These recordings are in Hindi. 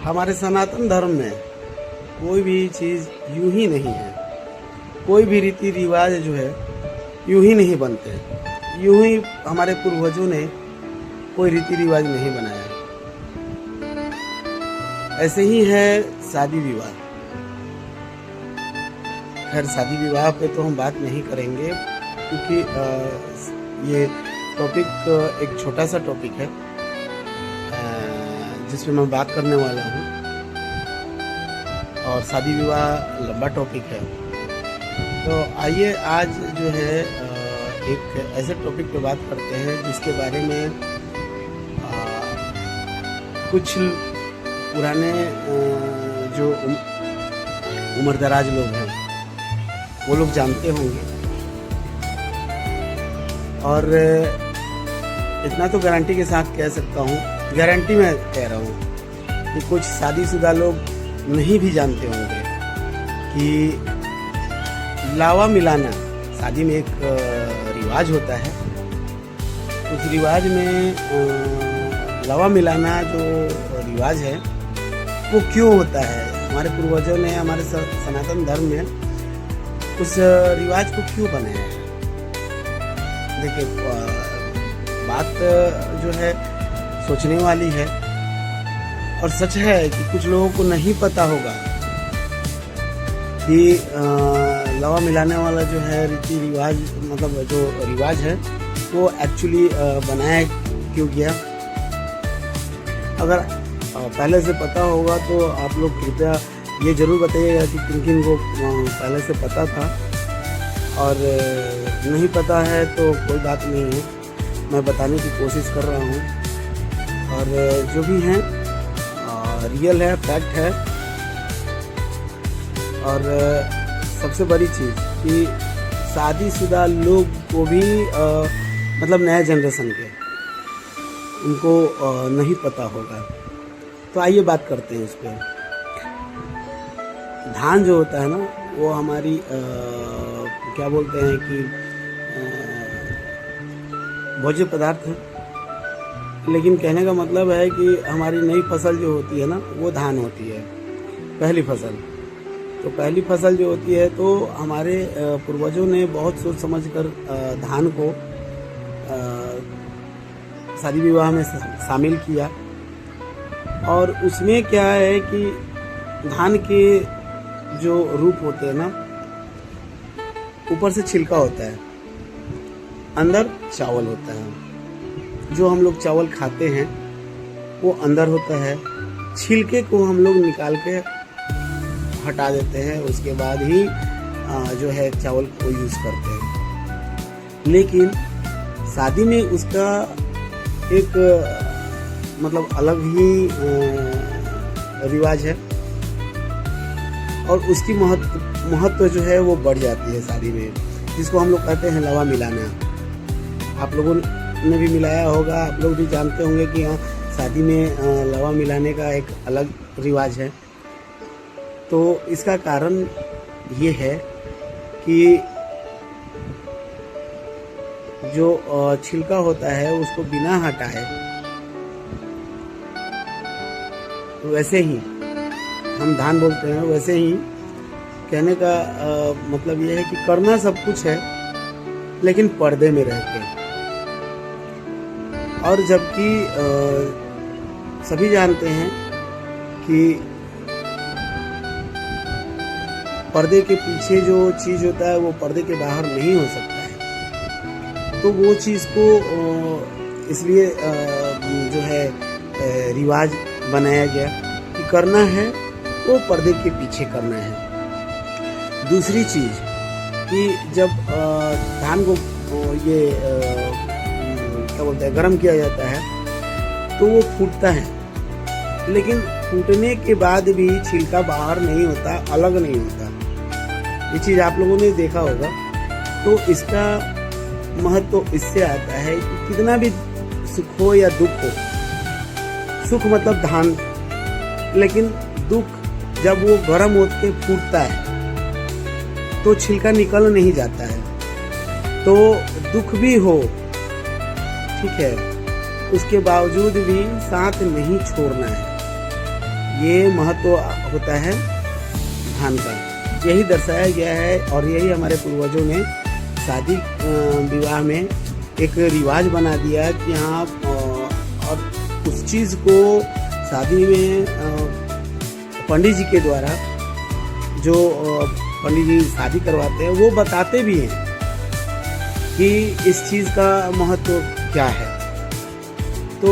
हमारे सनातन धर्म में कोई भी चीज़ यूं ही नहीं है। कोई भी रीति रिवाज जो है यूं ही नहीं बनते। यूं ही हमारे पूर्वजों ने कोई रीति रिवाज नहीं बनाया। ऐसे ही है शादी विवाह। खैर शादी विवाह पे तो हम बात नहीं करेंगे क्योंकि ये टॉपिक एक छोटा सा टॉपिक है जिसमें मैं बात करने वाला हूँ, और शादी विवाह लंबा टॉपिक है। तो आइए आज जो है एक ऐसे टॉपिक पे बात करते हैं जिसके बारे में कुछ पुराने जो उम्रदराज लोग हैं वो लोग जानते होंगे, और इतना तो गारंटी के साथ कह सकता हूँ, गारंटी मैं कह रहा हूँ कि कुछ शादीशुदा लोग नहीं भी जानते होंगे कि लावा मिलाना शादी में एक रिवाज होता है। उस रिवाज में लावा मिलाना जो रिवाज है वो क्यों होता है, हमारे पूर्वजों ने हमारे सनातन धर्म में उस रिवाज को क्यों बनाया है। देखिए बात जो है सोचने वाली है, और सच है कि कुछ लोगों को नहीं पता होगा कि लावा मिलाने वाला जो है रीति रिवाज, मतलब जो रिवाज है वो एक्चुअली बनाया क्यों गया। अगर पहले से पता होगा तो आप लोग कृपया ये जरूर बताइएगा कि किन किन को पहले से पता था, और नहीं पता है तो कोई बात नहीं है, मैं बताने की कोशिश कर रहा हूँ। और जो भी हैं रियल है, फैक्ट है। और सबसे बड़ी चीज़ कि शादीशुदा लोग को भी मतलब नया जनरेशन के उनको नहीं पता होगा। तो आइए बात करते हैं इस पर। धान जो होता है ना वो हमारी क्या बोलते हैं कि भोज्य पदार्थ है, लेकिन कहने का मतलब है कि हमारी नई फसल जो होती है ना वो धान होती है, पहली फसल। तो पहली फसल जो होती है तो हमारे पूर्वजों ने बहुत सोच समझकर धान को शादी विवाह में शामिल किया। और उसमें क्या है कि धान के जो रूप होते हैं ना, ऊपर से छिलका होता है, अंदर चावल होता है। जो हम लोग चावल खाते हैं वो अंदर होता है, छिलके को हम लोग निकाल के हटा देते हैं, उसके बाद ही जो है चावल को यूज़ करते हैं। लेकिन शादी में उसका एक मतलब अलग ही रिवाज है, और उसकी महत्व जो है वो बढ़ जाती है शादी में, जिसको हम लोग कहते हैं लावा मिलाना। आप लोगों ने भी मिलाया होगा, आप लोग भी जानते होंगे कि हाँ शादी में लावा मिलाने का एक अलग रिवाज है। तो इसका कारण ये है कि जो छिलका होता है उसको बिना हटाए, वैसे ही हम धान बोलते हैं, वैसे ही कहने का मतलब ये है कि करना सब कुछ है लेकिन पर्दे में रह के। और जबकि सभी जानते हैं कि पर्दे के पीछे जो चीज़ होता है वो पर्दे के बाहर नहीं हो सकता है। तो वो चीज़ को इसलिए जो है रिवाज बनाया गया कि करना है वो पर्दे के पीछे करना है। दूसरी चीज़ कि जब धान को ये क्या बोलते हैं गर्म किया जाता है तो वो फूटता है, लेकिन फूटने के बाद भी छिलका बाहर नहीं होता, अलग नहीं होता। ये चीज़ आप लोगों ने देखा होगा। तो इसका महत्व इससे आता है कि कितना भी सुख हो या दुख हो, सुख मतलब धान, लेकिन दुख जब वो गर्म होकर फूटता है तो छिलका निकल नहीं जाता है। तो दुख भी हो, ठीक है, उसके बावजूद भी साथ नहीं छोड़ना है। ये महत्व होता है धान का। यही दर्शाया गया है और यही हमारे पूर्वजों ने शादी विवाह में एक रिवाज बना दिया कि हाँ, और उस चीज़ को शादी में पंडित जी के द्वारा जो पंडित जी शादी करवाते हैं वो बताते भी हैं कि इस चीज़ का महत्व क्या है। तो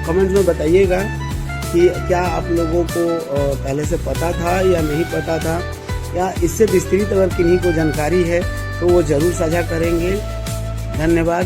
कमेंट में बताइएगा कि क्या आप लोगों को पहले से पता था या नहीं पता था, या इससे विस्तृत अगर किन्हीं को जानकारी है तो वो ज़रूर साझा करेंगे। धन्यवाद।